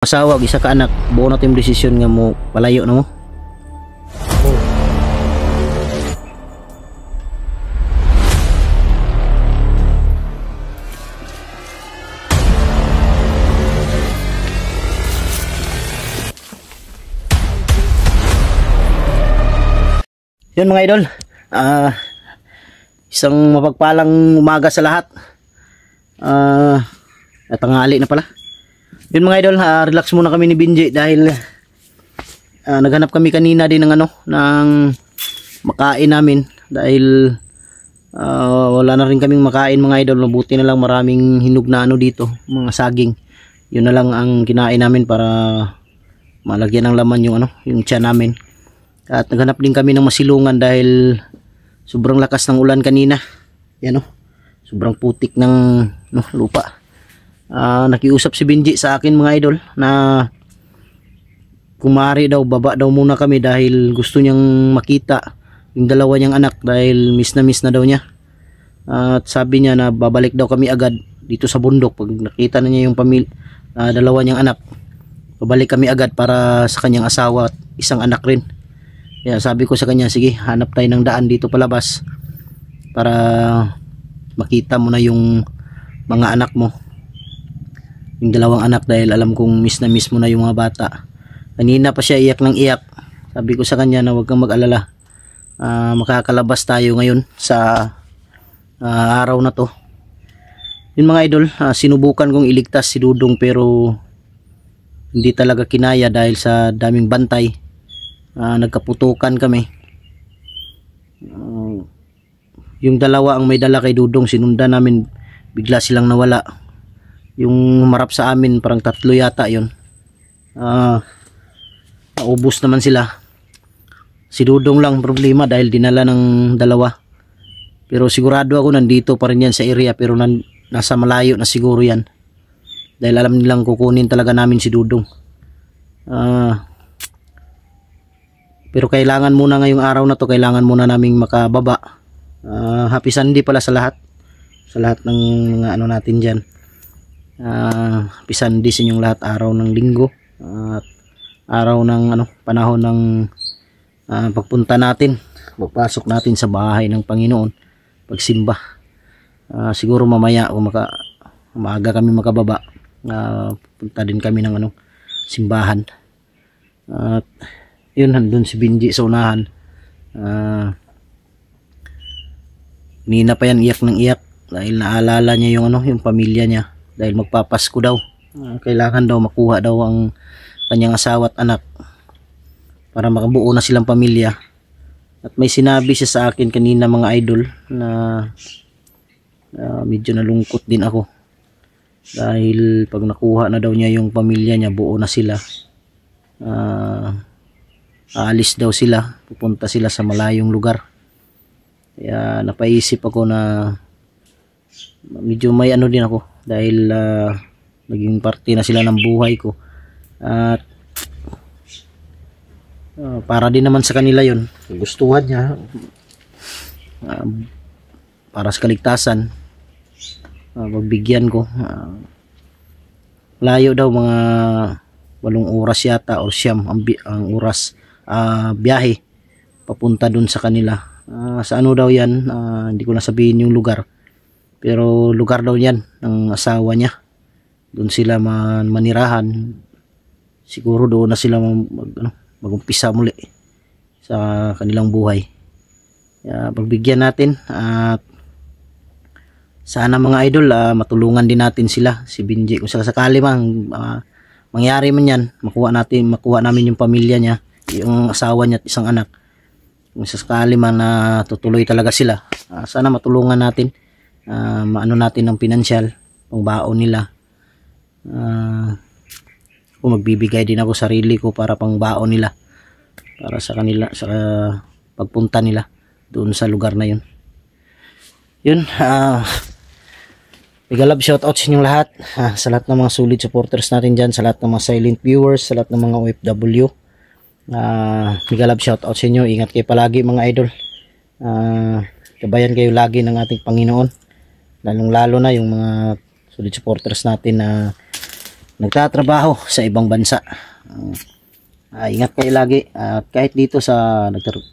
Asawa og isa ka anak, buo na tayong desisyon nga mo palayo na mo. Yun mga idol, isang mapagpalang umaga sa lahat. Tanghali na pala. Yun mga idol, relax muna kami ni Benji dahil naghanap kami kanina din ng ng makain namin dahil wala na rin kaming makain mga idol. Mabuti na lang maraming hinog na dito, mga saging. Yun na lang ang kinain namin para malagyan ng laman yung tiyan namin. At naghanap din kami ng masilungan dahil sobrang lakas ng ulan kanina. Yan sobrang putik ng lupa. Nakiusap si Benji sa akin mga idol na kung maaari daw baba daw muna kami dahil gusto niyang makita yung dalawa niyang anak dahil miss na daw niya. At sabi niya na babalik daw kami agad dito sa bundok pag nakita na niya yung dalawa niyang anak. Babalik kami agad para sa kanyang asawa at isang anak rin. Kaya sabi ko sa kanya, sige, hanap tayo ng daan dito palabas para makita mo na yung mga anak mo, yung dalawang anak, dahil alam kong miss na miss mo na yung mga bata. Kanina pa siya iyak ng iyak. Sabi ko sa kanya na huwag kang mag-alala, makakalabas tayo ngayon sa araw na to. Yun mga idol, sinubukan kong iligtas si Dudong pero hindi talaga kinaya dahil sa daming bantay. Nagkaputukan kami. Yung dalawa ang may dala kay Dudong, sinundan namin, bigla silang nawala. Yung marap sa amin parang 3 yata yun. Naubos naman sila. Si Dudong lang problema dahil dinala ng dalawa. Pero sigurado ako nandito pa rin yan sa area, pero nasa malayo na siguro yan dahil alam nilang kukunin talaga namin si Dudong. Pero kailangan muna ngayong araw na to, kailangan muna naming makababa. Happy Sunday pala sa lahat ng mga natin dyan. Happy Sunday sa inyong lahat, araw ng linggo at araw ng panahon ng pagpunta natin, pagpasok natin sa bahay ng Panginoon, pagsimba. Siguro mamaya kung maaga kami makababa, punta din kami ng simbahan. At yun, nandun si Benji sa unahan. Nina pa yan iyak ng iyak dahil naalala niya yung pamilya niya dahil magpapasko daw. Kailangan daw makuha daw ang kanyang asawa at anak para makabuo na silang pamilya. At may sinabi siya sa akin kanina mga idol na medyo nalungkot din ako dahil pag nakuha na daw niya yung pamilya niya, buo na sila, aalis daw sila, pupunta sila sa malayong lugar. Kaya napaisip ako na medyo may din ako dahil naging parte na sila ng buhay ko. At para din naman sa kanila yun, gustuhan niya, para sa kaligtasan, pagbigyan ko. Layo daw, mga 8 oras yata o 9 ang oras biyahe papunta dun sa kanila. Sa daw yan, hindi ko nasabihin yung lugar, pero lugar daw yan ng asawa niya. Dun sila manirahan. Siguro doon na sila magumpisa muli sa kanilang buhay. Pagbigyan natin at sana mga idol, matulungan din natin sila, si Benji, kung sakali mangyari man yan, makuha namin yung pamilya niya, yung asawa niya at isang anak. Kung sakali man na tutuloy talaga sila, sana matulungan natin, maano natin ng pinansyal, pang baon nila. Kung magbibigay din ako sarili ko para pang baon nila, para sa kanila, sa pagpunta nila doon sa lugar na yun. Yun, mega love shoutout sa inyong lahat, sa lahat ng mga solid supporters natin dyan, sa lahat ng mga silent viewers, sa lahat ng mga OFW. Mega love shoutout sa inyo. Ingat kayo palagi mga idol. Gabayan kayo lagi ng ating Panginoon, lalong lalo na yung mga solid supporters natin na nagtatrabaho sa ibang bansa. Ingat kayo lagi at kahit dito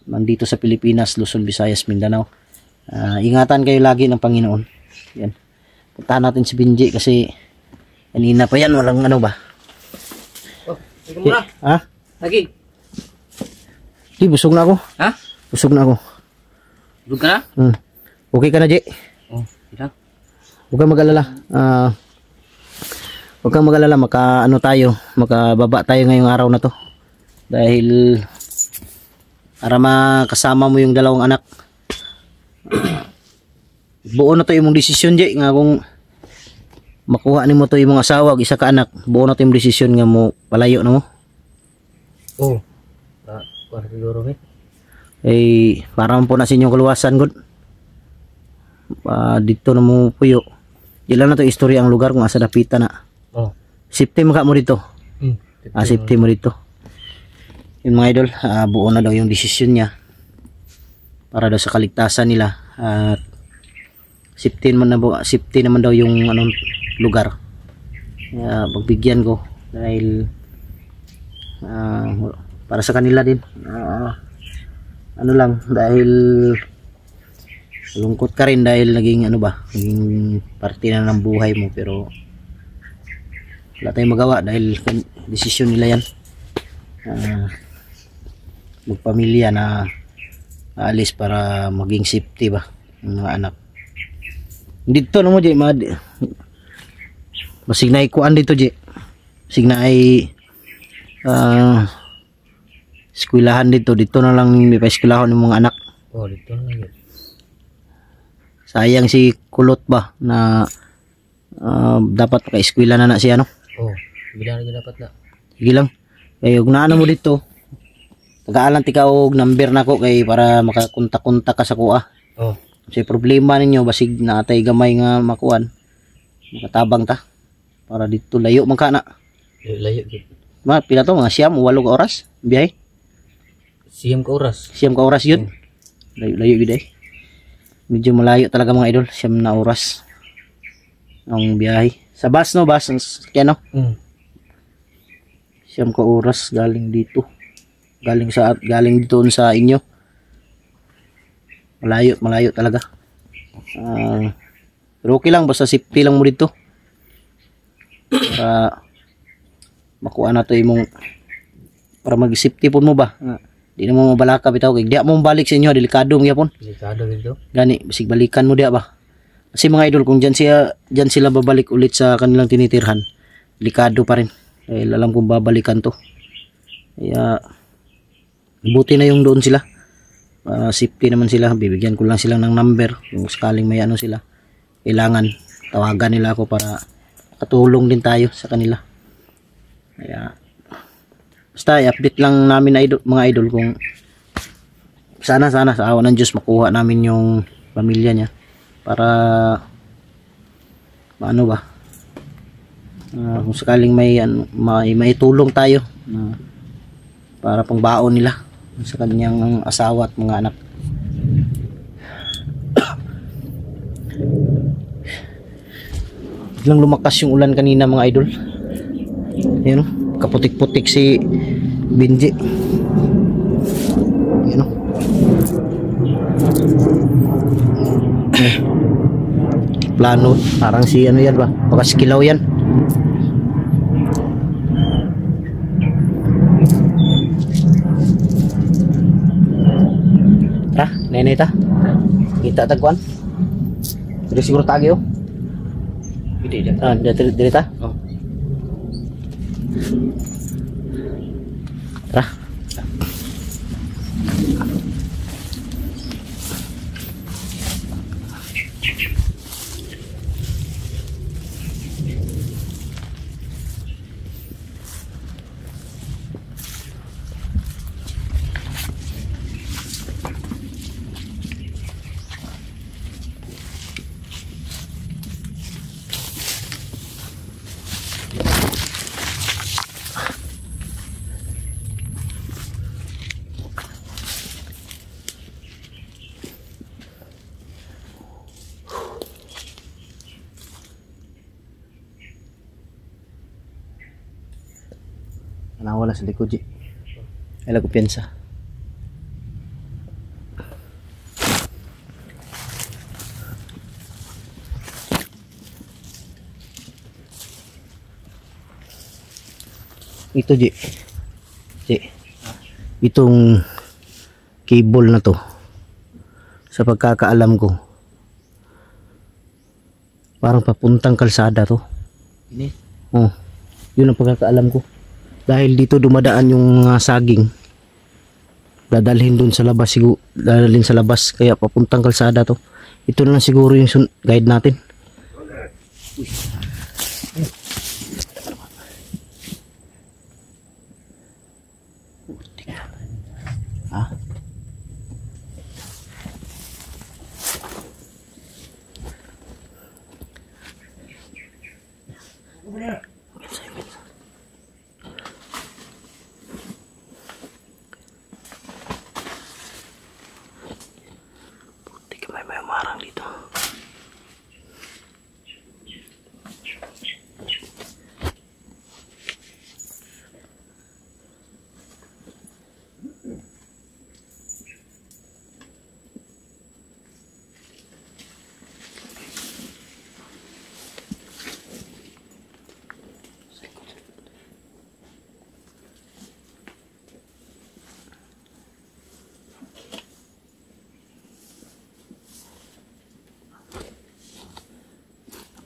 nandito sa Pilipinas, Luzon, Visayas, Mindanao, ingatan kayo lagi ng Panginoon. Yan. Puntahan natin si Benji kasi kanina pa yan walang ano ba. Oh, ikaw muna. Ha? Lagi. Di, busog na ako. Ha? Busog na ako. Busog ka na? Okay ka na, J? Oh, tidak. Huwag kang mag-alala. Huwag kang mag-alala, makababa tayo ngayong araw na to. Dahil para makasama mo yung dalawang anak. Buo na to yung desisyon, J, nga kung makuha ni mo to yung mga asawa, isa ka anak, buo na to yung desisyon nga mo palayo na mo. Oh. Para siguro Para po na sa inyong kaluwasan, God. Dito na mo puyo. Ilan na to istorya ang lugar kung asa dapitan na. Oh. Safety mo dito. Safety mo dito. Yung mga idol, buo na daw yung desisyon niya para daw sa kaligtasan nila at safety naman daw yung anong lugar. Pagbigyan ko dahil para sa kanila din. Ano lang, dahil lungkot ka rin dahil naging parte na ng buhay mo, pero wala tayong magawa dahil desisyon nila yan. Magpamilya na aalis para maging safety ba ng mga anak. Dito na mo, J, masignay kuan dito, J. Signay eskwelahan dito na lang may pa-eskwelahan ng mga anak. Oh, dito na lang. Sayang si Kulot ba na dapat maka-eskwela na siya, no? Oh, bila na dapat na. Sige lang. Kaya huwag na mo dito. Tagaalan tika og number nako kay para makakontak-kontak ka sa kuha. Oh. Kasi problema ninyo basig na atay gamay nga makuan. Makatabang ta. Para dito layo man ka na. Layo gid. Pila to mga 8 o 8 ka oras biyahe. 9 ka oras. 9 ka oras yun. Layo gid ay. Medyo malayo talaga mga idol, 9 na oras ang biyahe. Sa bus, no? Bus ang sakyan, no? 9 ka oras galing dito. Galing dito sa inyo. Malayo talaga. Pero okay lang, basta safety lang mo dito. Para makuha na to imong para mag-safety po mo ba? Di na mo mabalaka bitaw kay di mo balik sa inyo, delikado mo yapon. Delikado dito. Gani, bisig balikan mo dia ba? Kasi mga idol, kung diyan sila babalik ulit sa kanilang tinitirhan, delikado pa rin. Dahil alam kong babalikan to. Kaya buti na yung doon sila. Safety naman sila, bibigyan ko lang sila ng number kung sakaling may ano sila. Kailangan tawagan nila ako para katulong din tayo sa kanila. Kaya basta i-update lang namin mga idol kung sana sa awa ng Diyos makuha namin yung pamilya niya para ano ba kung sakaling may tulong tayo para pang baon nila sa kanyang asawa at mga anak. Biglang lumakas yung ulan kanina mga idol. Ayun, kaputik-putik si Benji. Ayun, plano, parang si ano yan ba? Baka skilaw yan. Tara, nenay ta. Kita tagkuan. Pero siguro tagi oh. Dili ta? Oh. Tara. Nawala sa likod, Ji. Ay, lago piyansa. Ito, Ji. Ji. Itong cable na to, sa pagkakaalam ko, parang papuntang kalsada to. Ini? Oh, yun ang pagkakaalam ko. Dahil dito dumadaan yung saging. Dadalhin dun sa labas, siguro, dadalhin sa labas, kaya papuntang kalsada to. Ito na lang siguro yung guide natin. Ah. Putik, may marang dito.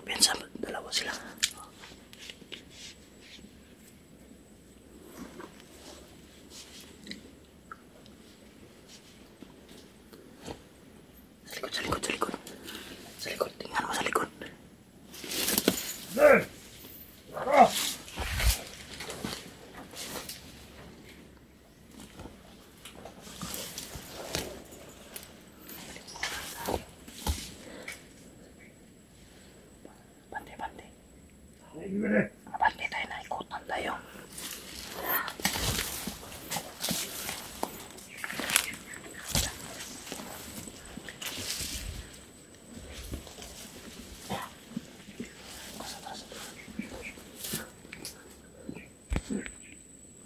Pinsan, dalawa sila. Sa likod, sa likod, sa likod. Sa likod, tingnan mo sa likod. Bante, bante. Bante tayo, naikutan tayo.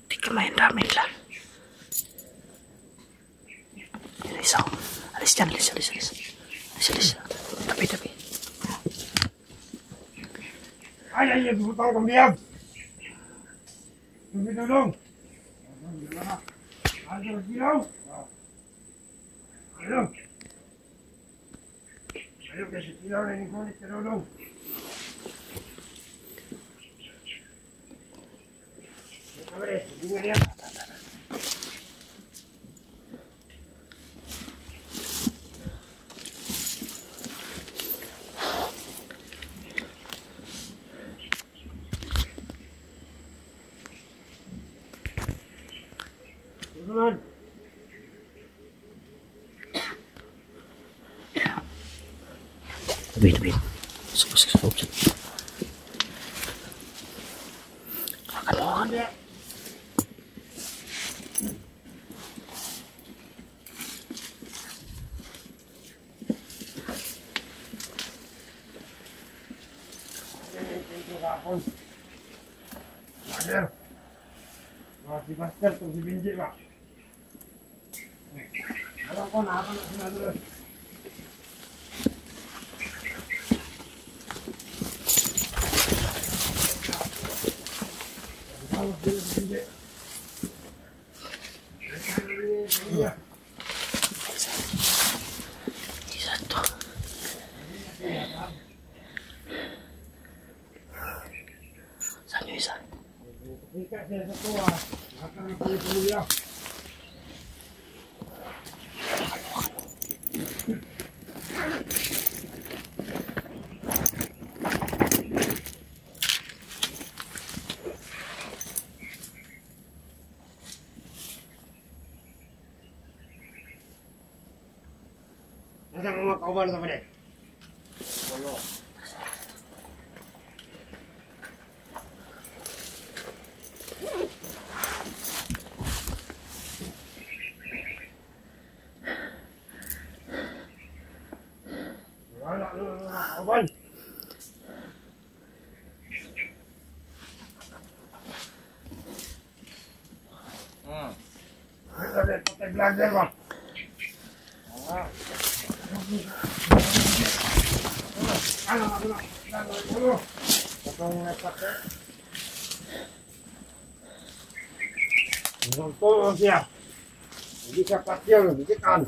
Tingnan mo yung dami nila. Alis ako. Alis dyan, alis, alis, alis. Alis, alis. Tabi, tabi. Ay, ay, butang kambiyak. Tumidulong. Ano, gilaw? Ano? Ano kasi gilaw na yung kulit sa lulong? Kamari, hindi nga yan. Naman. Tabi, tabi. Supas ka sa loob siya. Kakalokan. Master. Si Master, itong si Binji ba? Alam ko, nakakanak na doon. Isa to. Saan yung isa? Ika siya sa tuwa. Nakakanak. Nasaan ang mga kauban sa palit? Wala. Wala na mga kauban. Sabi, patay vlogger ba? Ano? Patay na patay. Nagtulong siya. Hindi siya patyo, hindi kan.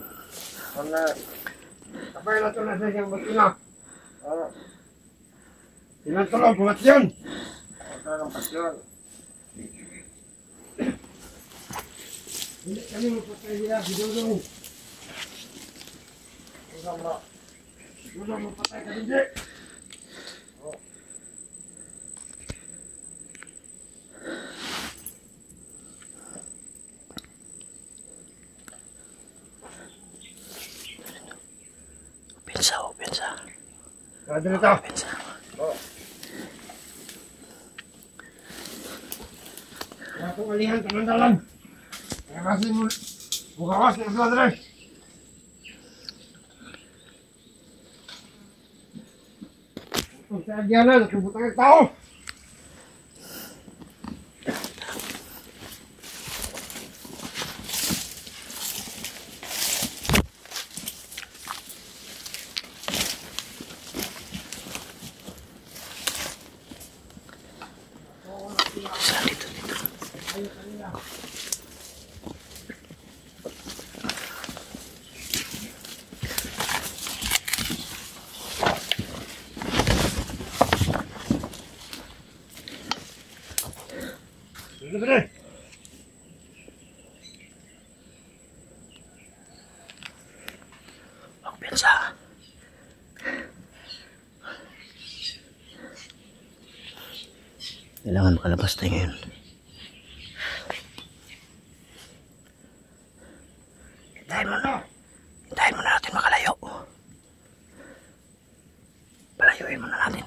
Kapay na ito na siya siyang batina. Sinantulong, bumat yun. Sinantulong patyon. Hindi kami mapatay niya, bidulong. Bidulong mapatay ka hindi. Pensa. Kada na ito. Pensa. Kaya kung alihan ka ng dalan. Kaya kasi mo, bukawas na sa dres. Kung sa agyanan, nakibutang ang tao. Dito ba rin? Pensa. Kailangan makalabas tayo ngayon. Hintayin mo na natin makalayo. Palayuin mo na natin.